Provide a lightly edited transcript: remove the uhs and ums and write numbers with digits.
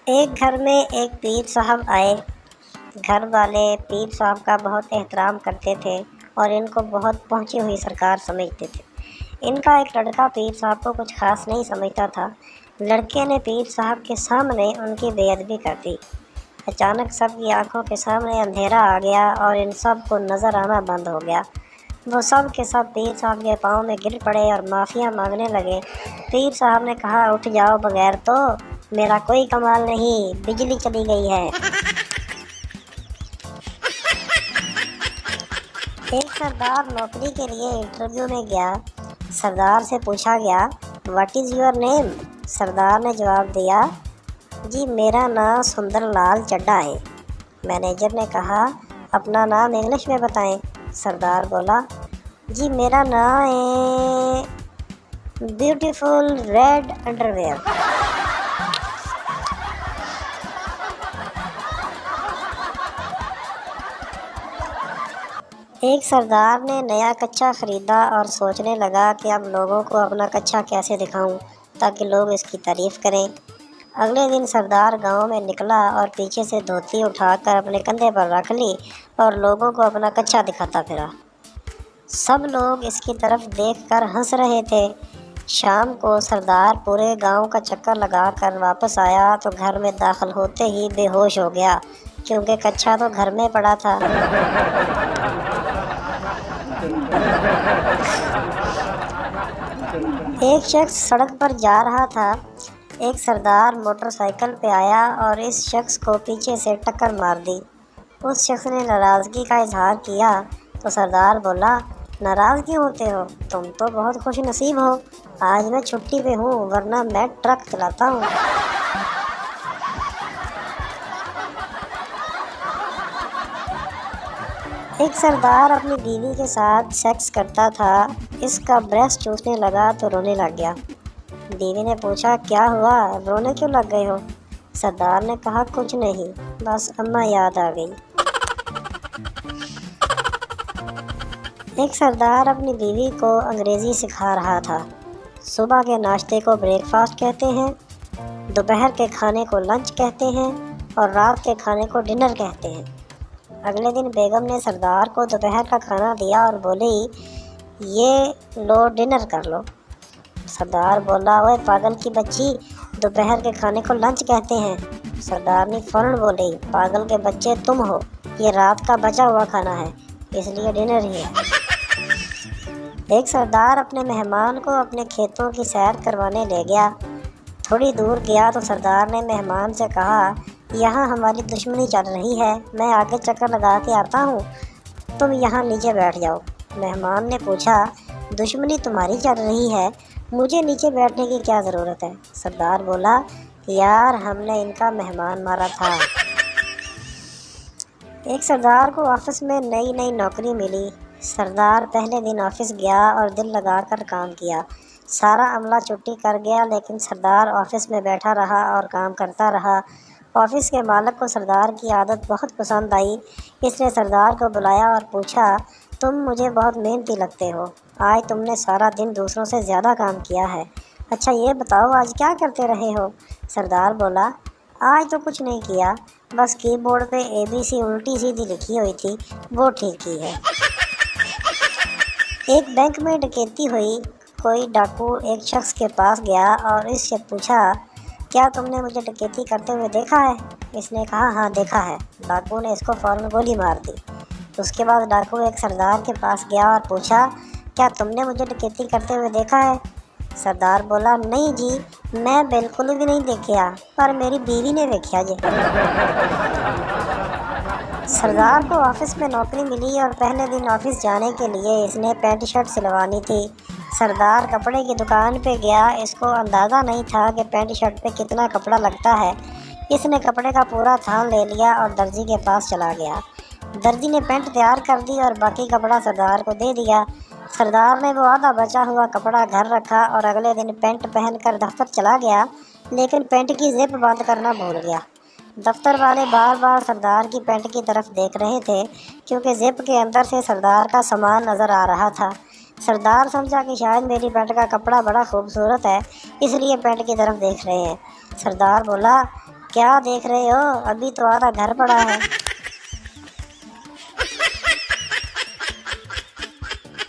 ایک گھر میں ایک پیر صاحب آئے۔ گھر والے پیر صاحب کا بہت احترام کرتے تھے اور ان کو بہت پہنچی ہوئی سرکار سمجھتے تھے۔ ان کا ایک لڑکا پیر صاحب کو کچھ خاص نہیں سمجھتا تھا۔ لڑکے نے پیر صاحب کے سامنے ان کی بے ادبی کر دی۔ اچانک سب کی آنکھوں کے سامنے اندھیرا آ گیا اور ان سب کو نظر آنا بند ہو گیا۔ وہ سب کے سب پیر صاحب کے پاؤں میں گر پڑے اور معافیاں مانگنے لگے۔ پیر صاحب نے کہا، اٹھ جاؤ، بغیر تو میرا کوئی کمال نہیں، بجلی چلی گئی ہے۔ ایک سردار نوکری کے لیے انٹرویو میں گیا۔ سردار سے پوچھا گیا، واٹ از یور نیم؟ سردار نے جواب دیا، جی میرا نام سندر لال چڈھا ہے۔ مینیجر نے کہا، اپنا نام انگلش میں بتائیں۔ سردار بولا، جی میرا نام ہے بیوٹیفل ریڈ انڈرویئر۔ ایک سردار نے نیا کچھا خریدا اور سوچنے لگا کہ اب لوگوں کو اپنا کچھا کیسے دکھاؤں تاکہ لوگ اس کی تعریف کریں۔ اگلے دن سردار گاؤں میں نکلا اور پیچھے سے دھوتی اٹھا کر اپنے کندھے پر رکھ لی اور لوگوں کو اپنا کچھا دکھاتا پھرا۔ سب لوگ اس کی طرف دیکھ کر ہنس رہے تھے۔ شام کو سردار پورے گاؤں کا چکر لگا کر واپس آیا تو گھر میں داخل ہوتے ہی بے ہوش ہو گیا، کیونکہ کچھا تو گھر میں پڑا تھا۔ ایک شخص سڑک پر جا رہا تھا۔ ایک سردار موٹر سائیکل پہ آیا اور اس شخص کو پیچھے سے ٹکر مار دی۔ اس شخص نے ناراضگی کا اظہار کیا تو سردار بولا، ناراض کیوں ہوتے ہو؟ تم تو بہت خوش نصیب ہو، آج میں چھٹی پہ ہوں ورنہ میں ٹرک چلاتا ہوں۔ ایک سردار اپنی بیوی کے ساتھ سیکس کرتا تھا۔ اس کا بریسٹ چوسنے لگا تو رونے لگ گیا۔ بیوی نے پوچھا، کیا ہوا، رونے کیوں لگ گئے ہو؟ سردار نے کہا، کچھ نہیں، بس اماں یاد آ گئی۔ ایک سردار اپنی بیوی کو انگریزی سکھا رہا تھا۔ صبح کے ناشتے کو بریک فاسٹ کہتے ہیں، دوپہر کے کھانے کو لنچ کہتے ہیں اور رات کے کھانے کو ڈنر کہتے ہیں۔ اگلے دن بیگم نے سردار کو دوپہر کا کھانا دیا اور بولی، یہ لو ڈنر کر لو۔ سردار بولا، اوے پاگل کی بچی، دوپہر کے کھانے کو لنچ کہتے ہیں۔ سردار نے فوراً بولی، پاگل کے بچے تم ہو، یہ رات کا بچا ہوا کھانا ہے، اس لیے ڈنر ہی ہے۔ ایک سردار اپنے مہمان کو اپنے کھیتوں کی سیر کروانے لے گیا۔ تھوڑی دور گیا تو سردار نے مہمان سے کہا، یہاں ہماری دشمنی چل رہی ہے، میں آگے چکر لگا کے آتا ہوں، تم یہاں نیچے بیٹھ جاؤ۔ مہمان نے پوچھا، دشمنی تمہاری چل رہی ہے، مجھے نیچے بیٹھنے کی کیا ضرورت ہے؟ سردار بولا، یار ہم نے ان کا مہمان مارا تھا۔ ایک سردار کو آفس میں نئی نوکری ملی۔ سردار پہلے دن آفس گیا اور دل لگا کر کام کیا۔ سارا عملہ چھٹی کر گیا لیکن سردار آفس میں بیٹھا رہا اور کام کرتا رہا۔ آفس کے مالک کو سردار کی عادت بہت پسند آئی۔ اس نے سردار کو بلایا اور پوچھا، تم مجھے بہت محنتی لگتے ہو، آج تم نے سارا دن دوسروں سے زیادہ کام کیا ہے، اچھا یہ بتاؤ آج کیا کرتے رہے ہو؟ سردار بولا، آج تو کچھ نہیں کیا، بس کی بورڈ پہ ABC الٹی سیدھی لکھی ہوئی تھی، وہ ٹھیک کی ہے۔ ایک بینک میں ڈکیتی ہوئی۔ کوئی ڈاکو ایک شخص کے پاس گیا اور اس سے پوچھا، کیا تم نے مجھے ڈکیتی کرتے ہوئے دیکھا ہے؟ اس نے کہا، ہاں دیکھا ہے۔ ڈاکو نے اس کو فوراً گولی مار دی۔ اس کے بعد ڈاکو ایک سردار کے پاس گیا اور پوچھا، کیا تم نے مجھے ڈکیتی کرتے ہوئے دیکھا ہے؟ سردار بولا، نہیں جی، میں بالکل بھی نہیں دیکھا، پر میری بیوی نے دیکھا جی۔ سردار کو آفس میں نوکری ملی اور پہلے دن آفس جانے کے لیے اس نے پینٹ شرٹ سلوانی تھی۔ سردار کپڑے کی دکان پہ گیا۔ اس کو اندازہ نہیں تھا کہ پینٹ شرٹ پہ کتنا کپڑا لگتا ہے۔ اس نے کپڑے کا پورا تھان لے لیا اور درزی کے پاس چلا گیا۔ درزی نے پینٹ تیار کر دی اور باقی کپڑا سردار کو دے دیا۔ سردار نے وہ آدھا بچا ہوا کپڑا گھر رکھا اور اگلے دن پینٹ پہن کر دفتر چلا گیا، لیکن پینٹ کی زپ بند کرنا بھول گیا۔ دفتر والے بار بار سردار کی پینٹ کی طرف دیکھ رہے تھے کیونکہ زپ کے اندر سے سردار کا سامان نظر آ رہا تھا۔ سردار سمجھا کہ شاید میری پینٹ کا کپڑا بڑا خوبصورت ہے، اس لیے پینٹ کی طرف دیکھ رہے ہیں۔ سردار بولا، کیا دیکھ رہے ہو؟ ابھی تو آدھا گھر پڑا ہے۔